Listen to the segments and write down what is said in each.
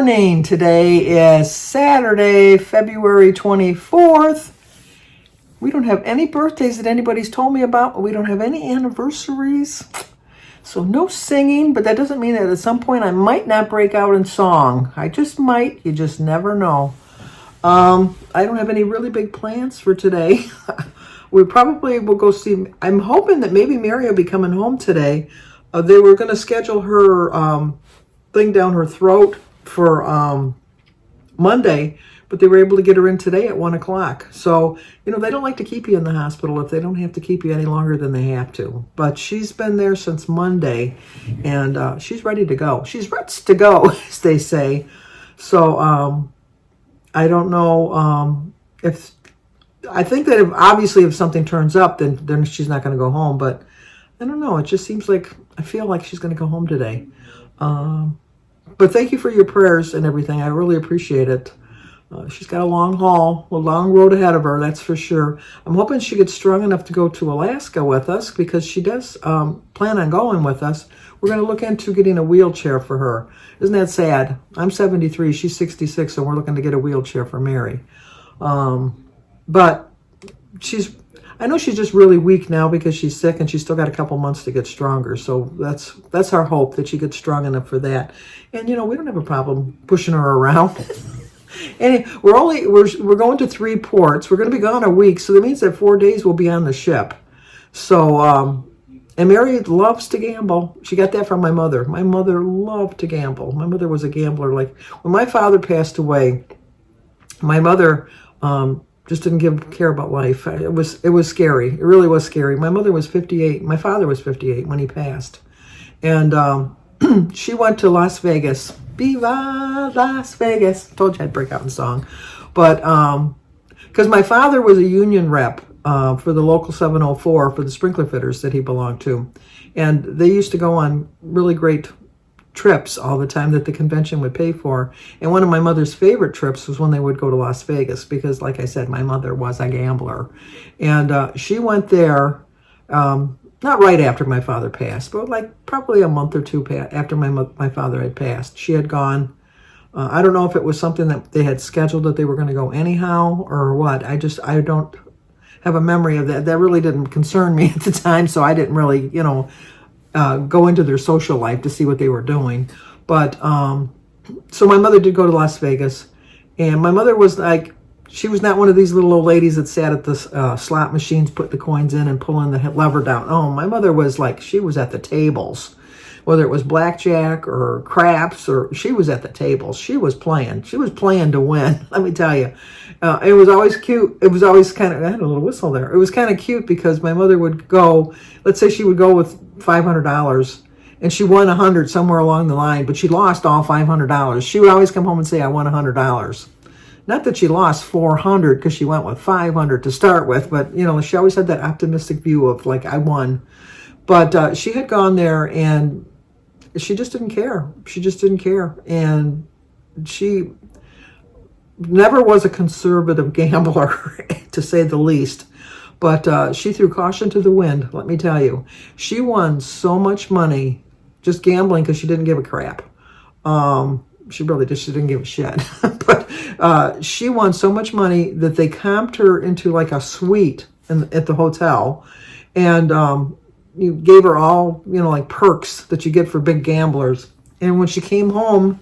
morning. Today is Saturday, February 24th. We don't have any birthdays that anybody's told me about. We don't have any anniversaries. So no singing, but that doesn't mean that at some point I might not break out in song. I just might. You just never know. I don't have any really big plans for today. We probably will go see. I'm hoping that maybe Mary will be coming home today. They were going to schedule her thing down her throat for Monday, but they were able to get her in today at 1 o'clock. So, they don't like to keep you in the hospital if they don't have to keep you any longer than they have to. But she's been there since Monday, and she's ready to go. She's ready to go, as they say. So, I don't know if... I think that if something turns up, then she's not going to go home. But I don't know. It just seems like... I feel like she's going to go home today. But thank you for your prayers and everything. I really appreciate it. She's got a long haul, a long road ahead of her, that's for sure. I'm hoping she gets strong enough to go to Alaska with us because she does plan on going with us. We're going to look into getting a wheelchair for her. Isn't that sad? I'm 73, she's 66, and we're looking to get a wheelchair for Mary. But I know she's just really weak now because she's sick and she's still got a couple months to get stronger. So that's our hope, that she gets strong enough for that. And, we don't have a problem pushing her around. And we're going to 3 ports. We're going to be gone a week. So that means that 4 days we'll be on the ship. So, and Mary loves to gamble. She got that from my mother. My mother loved to gamble. My mother was a gambler. Like when my father passed away, my mother, just didn't care about life. It was scary. It really was scary. My mother was 58. My father was 58 when he passed. And she went to Las Vegas. Viva Las Vegas. I told you I'd break out in song. But because my father was a union rep for the local 704 for the sprinkler fitters that he belonged to. And they used to go on really great trips all the time that the convention would pay for. And one of my mother's favorite trips was when they would go to Las Vegas because, like I said, my mother was a gambler. And she went there, not right after my father passed, but like probably a month or two after my father had passed. She had gone. I don't know if it was something that they had scheduled that they were going to go anyhow or what. I don't have a memory of that. That really didn't concern me at the time, so I didn't really, go into their social life to see what they were doing. But so my mother did go to Las Vegas, and my mother was like, she was not one of these little old ladies that sat at the slot machines, put the coins in and pulling the lever down. Oh, my mother was like, she was at the tables, whether it was blackjack or craps, or she was at the tables. She was playing to win. Let me tell you. It was always cute. It was always kind of, I had a little whistle there. It was kind of cute because my mother would go, let's say she would go with $500 and she won 100 somewhere along the line, but she lost all $500. She would always come home and say, I won $100. Not that she lost 400 because she went with 500 to start with, but she always had that optimistic view of like, I won. But she had gone there and she just didn't care. She just didn't care. And she never was a conservative gambler, to say the least. But she threw caution to the wind, let me tell you. She won so much money just gambling because she didn't give a crap. She really just didn't give a shit. But she won so much money that they comped her into like a suite at the hotel. And you gave her all, like perks that you get for big gamblers. And when she came home,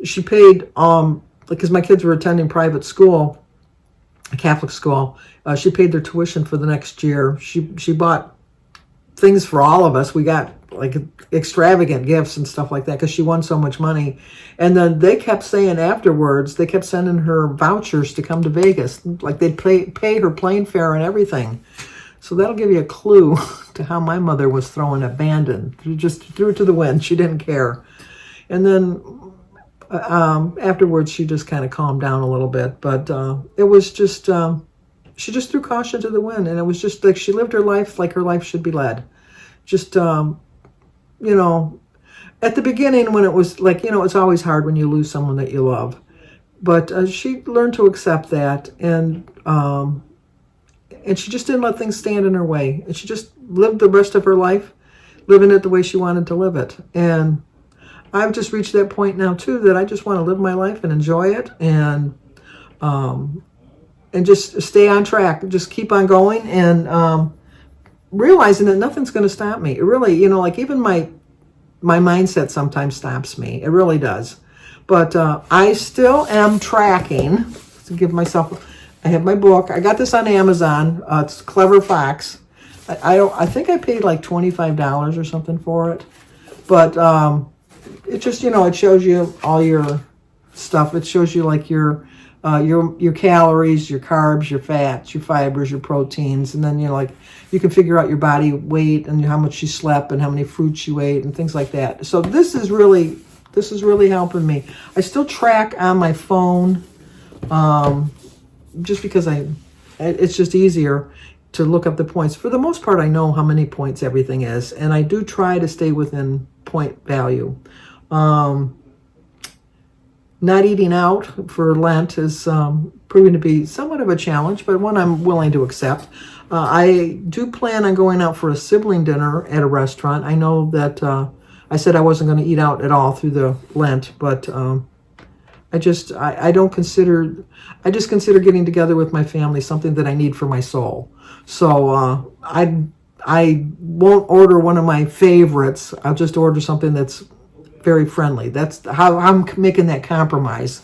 she paid, because my kids were attending private school, a Catholic school, she paid their tuition for the next year. She bought things for all of us. We got like extravagant gifts and stuff like that because she won so much money. And then they kept saying afterwards, they kept sending her vouchers to come to Vegas. Like they'd pay her plane fare and everything. So that'll give you a clue to how my mother was throwing abandon. She just threw it to the wind. She didn't care. And then afterwards, she just kind of calmed down a little bit. But it was just, she just threw caution to the wind. And it was just like she lived her life like her life should be led. Just, at the beginning when it was like, it's always hard when you lose someone that you love. But she learned to accept that. And she just didn't let things stand in her way. And she just lived the rest of her life living it the way she wanted to live it. And I've just reached that point now too that I just want to live my life and enjoy it, and just stay on track, just keep on going, and realizing that nothing's going to stop me. It really, like even my mindset sometimes stops me. It really does. But I still am tracking to give myself. I have my book. I got this on Amazon. It's Clever Fox. I think I paid like $25 or something for it. But it just, it shows you all your stuff. It shows you like your calories, your carbs, your fats, your fibers, your proteins, and then you can figure out your body weight and how much you slept and how many fruits you ate and things like that. So this is really helping me. I still track on my phone, just because it's just easier to look up the points. For the most part, I know how many points everything is, and I do try to stay within point value. Not eating out for Lent is proving to be somewhat of a challenge, but one I'm willing to accept. I do plan on going out for a sibling dinner at a restaurant. I know that I said I wasn't going to eat out at all through the Lent, but I just consider getting together with my family something that I need for my soul. So I won't order one of my favorites. I'll just order something that's very friendly. That's how I'm making that compromise.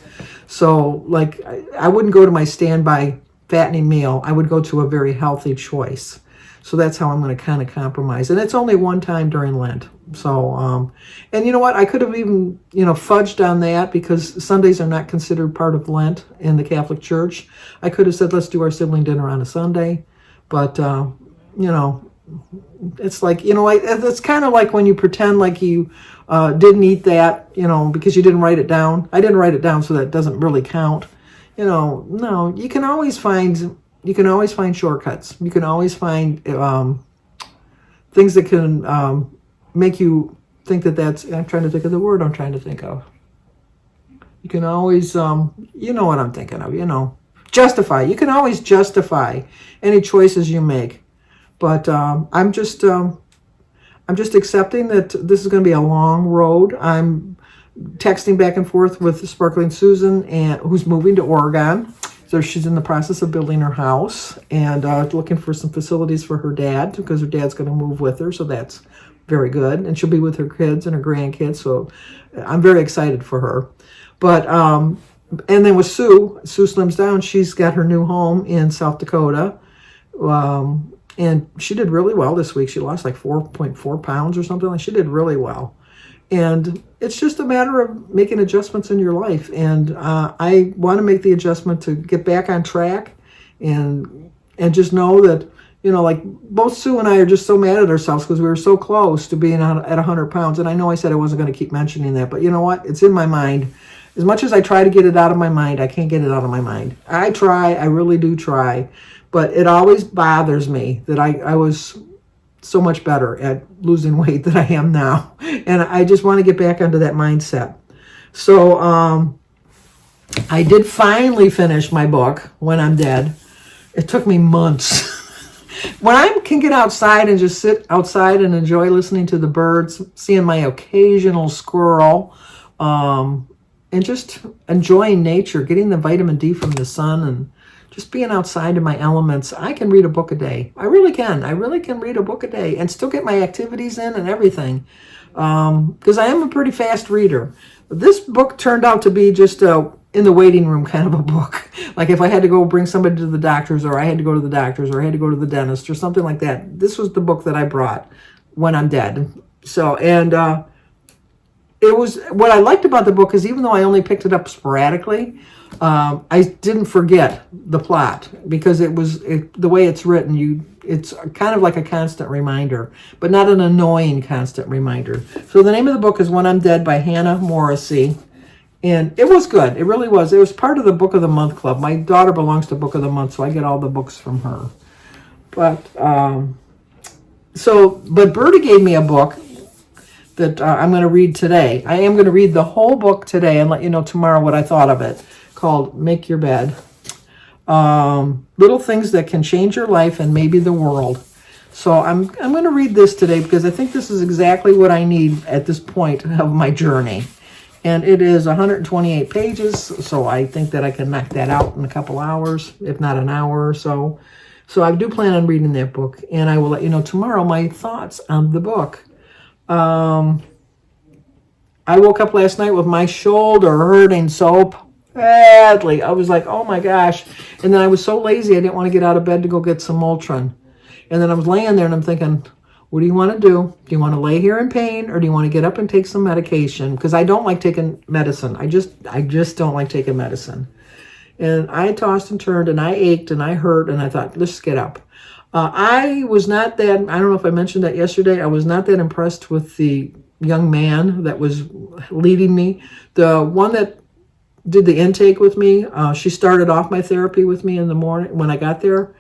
So like I wouldn't go to my standby fattening meal. I would go to a very healthy choice. So that's how I'm going to kind of compromise. And it's only one time during Lent. So, and you know what? I could have even, fudged on that because Sundays are not considered part of Lent in the Catholic Church. I could have said, let's do our sibling dinner on a Sunday. But, it's like, it's kind of like when you pretend like you didn't eat that, because you didn't write it down. I didn't write it down, so that doesn't really count. No, you can always find shortcuts. You can always find things that can make you think that's. I'm trying to think of the word I'm trying to think of. You can always, you know what I'm thinking of. Justify. You can always justify any choices you make. But I'm just accepting that this is going to be a long road. I'm texting back and forth with Sparkling Susan, who's moving to Oregon. So she's in the process of building her house and looking for some facilities for her dad, because her dad's going to move with her. So that's very good. And she'll be with her kids and her grandkids. So I'm very excited for her. But, and then with Sue Slims Down, she's got her new home in South Dakota. And she did really well this week. She lost like 4.4 pounds or something. She did really well. And it's just a matter of making adjustments in your life. And I want to make the adjustment to get back on track and just know that, like both Sue and I are just so mad at ourselves because we were so close to being at 100 pounds. And I know I said I wasn't going to keep mentioning that, but you know what? It's in my mind. As much as I try to get it out of my mind, I can't get it out of my mind. I try. I really do try. But it always bothers me that I was so much better at losing weight than I am now. And I just want to get back onto that mindset. So I did finally finish my book, When I'm Dead. It took me months. When I can get outside and just sit outside and enjoy listening to the birds, seeing my occasional squirrel, and just enjoying nature, getting the vitamin D from the sun and just being outside in my elements, I can read a book a day. I really can. I really can read a book a day and still get my activities in and everything. Because I am a pretty fast reader. This book turned out to be just in the waiting room kind of a book. Like if I had to go bring somebody to the doctors, or I had to go to the doctors, or I had to go to the dentist or something like that. This was the book that I brought, When I'm Dead. So, and it was, what I liked about the book is even though I only picked it up sporadically, I didn't forget the plot because the way it's written, it's kind of like a constant reminder, but not an annoying constant reminder. So the name of the book is When I'm Dead by Hannah Morrissey. And it was good. It really was. It was part of the Book of the Month Club. My daughter belongs to Book of the Month, so I get all the books from her. But, but Berta gave me a book that I'm going to read today. I am going to read the whole book today and let you know tomorrow what I thought of it, called Make Your Bed. Little Things That Can Change Your Life and Maybe the World. So I'm going to read this today because I think this is exactly what I need at this point of my journey. And it is 128 pages, so I think that I can knock that out in a couple hours, if not an hour or so. So I do plan on reading that book, and I will let you know tomorrow my thoughts on the book. I woke up last night with my shoulder hurting so badly. I was like, oh my gosh. And then I was so lazy, I didn't want to get out of bed to go get some Motrin. And then I was laying there and I'm thinking, what do you want to do? Do you want to lay here in pain or do you want to get up and take some medication? Because I don't like taking medicine. I just don't like taking medicine. And I tossed and turned and I ached and I hurt and I thought, let's get up. I was not that, I don't know if I mentioned that yesterday, I was not that impressed with the young man that was leading me. The one that did the intake with me, she started off my therapy with me in the morning when I got there.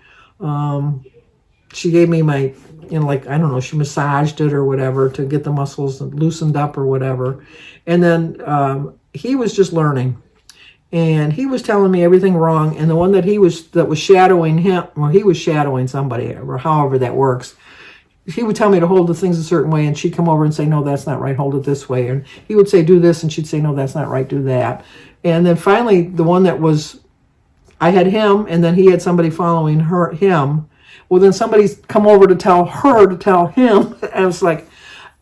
She gave me my, like, I don't know, she massaged it or whatever to get the muscles loosened up or whatever. And then he was just learning. And he was telling me everything wrong. And the one that was shadowing him, well, he was shadowing somebody, or however that works. He would tell me to hold the things a certain way, and she'd come over and say, no, that's not right, hold it this way. And he would say, do this, and she'd say, no, that's not right, do that. And then finally, the one that was, I had him, and then he had somebody following him. Well, then somebody's come over to tell her to tell him. And I was like,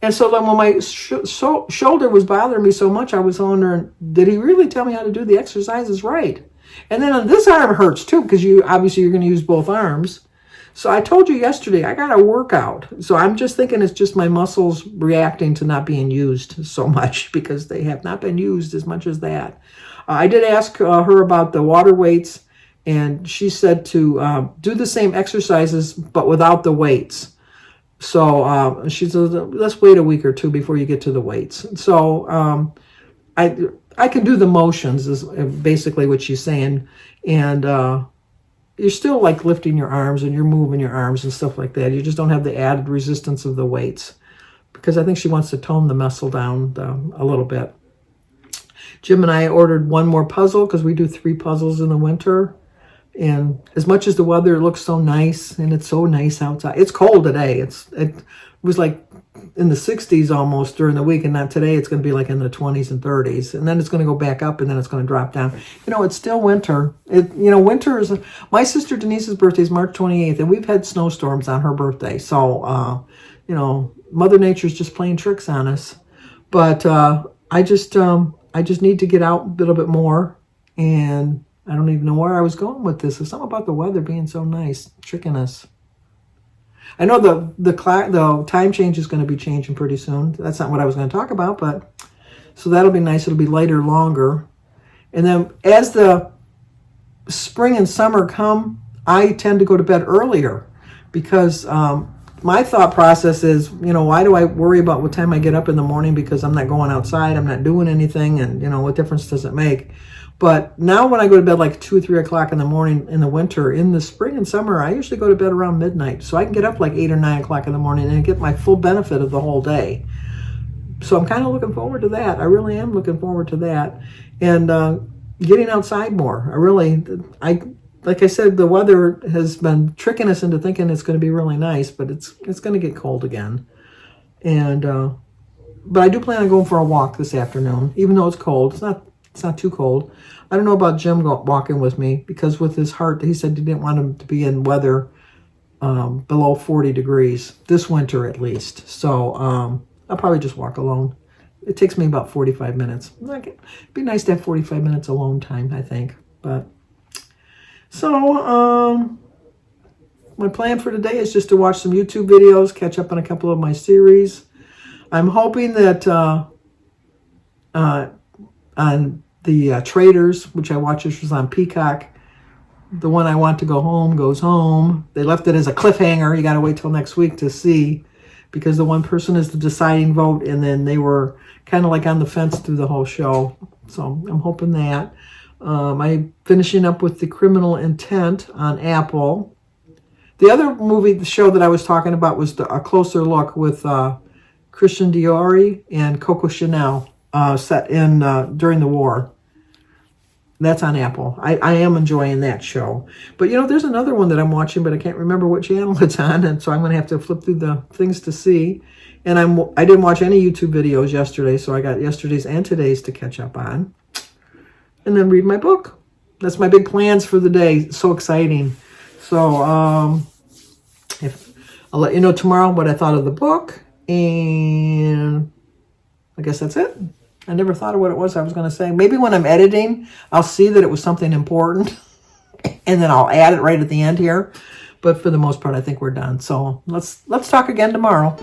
and so then when my shoulder was bothering me so much, I was wondering, did he really tell me how to do the exercises right? And then this arm hurts too, because obviously you're going to use both arms. So I told you yesterday, I got a workout. So I'm just thinking it's just my muscles reacting to not being used so much because they have not been used as much as that. I did ask her about the water weights, and she said to do the same exercises, but without the weights. So she said, let's wait a week or two before you get to the weights. So I can do the motions is basically what she's saying. And you're still like lifting your arms and you're moving your arms and stuff like that. You just don't have the added resistance of the weights because I think she wants to tone the muscle down a little bit. Jim and I ordered one more puzzle because we do 3 puzzles in the winter. And as much as the weather looks so nice, and it's so nice outside, it's cold today. It was like in the 60s almost during the week, and not today. It's going to be like in the 20s and 30s, and then it's going to go back up, and then it's going to drop down. It's still winter. Winter is my sister Denise's birthday is March 28th, and we've had snowstorms on her birthday. So, Mother Nature's just playing tricks on us. But I just need to get out a little bit more, and I don't even know where I was going with this. It's something about the weather being so nice, tricking us. I know the time change is going to be changing pretty soon. That's not what I was going to talk about, but so that'll be nice. It'll be lighter, longer. And then as the spring and summer come, I tend to go to bed earlier because my thought process is, why do I worry about what time I get up in the morning because I'm not going outside, I'm not doing anything, and, what difference does it make? But now when I go to bed like 2 or 3 o'clock in the morning in the winter, in the spring and summer, I usually go to bed around midnight. So I can get up like 8 or 9 o'clock in the morning and get my full benefit of the whole day. So I'm kind of looking forward to that. I really am looking forward to that. And getting outside more. Like I said, the weather has been tricking us into thinking it's going to be really nice, but it's going to get cold again. And but I do plan on going for a walk this afternoon, even though it's cold. It's not too cold. I don't know about Jim walking with me because with his heart, he said he didn't want him to be in weather below 40 degrees this winter at least. So I'll probably just walk alone. It takes me about 45 minutes. It'd be nice to have 45 minutes alone time, I think. But so my plan for today is just to watch some YouTube videos, catch up on a couple of my series. I'm hoping that on the Traders, which I watched, which was on Peacock, the one I want to go home goes home. They left it as a cliffhanger. You got to wait till next week to see because the one person is the deciding vote, and then they were kind of like on the fence through the whole show. So I'm hoping that. I'm finishing up with The Criminal Intent on Apple. The other show that I was talking about was A Closer Look with Christian Dior and Coco Chanel, set in during the war. That's on Apple. I am enjoying that show. But, there's another one that I'm watching, but I can't remember what channel it's on, and so I'm going to have to flip through the things to see. And I didn't watch any YouTube videos yesterday, so I got yesterday's and today's to catch up on. And then read my book. That's my big plans for the day. So exciting. So, I'll let you know tomorrow what I thought of the book, and I guess that's it. I never thought of what it was I was going to say. Maybe when I'm editing, I'll see that it was something important, and then I'll add it right at the end here. But for the most part, I think we're done. So let's talk again tomorrow.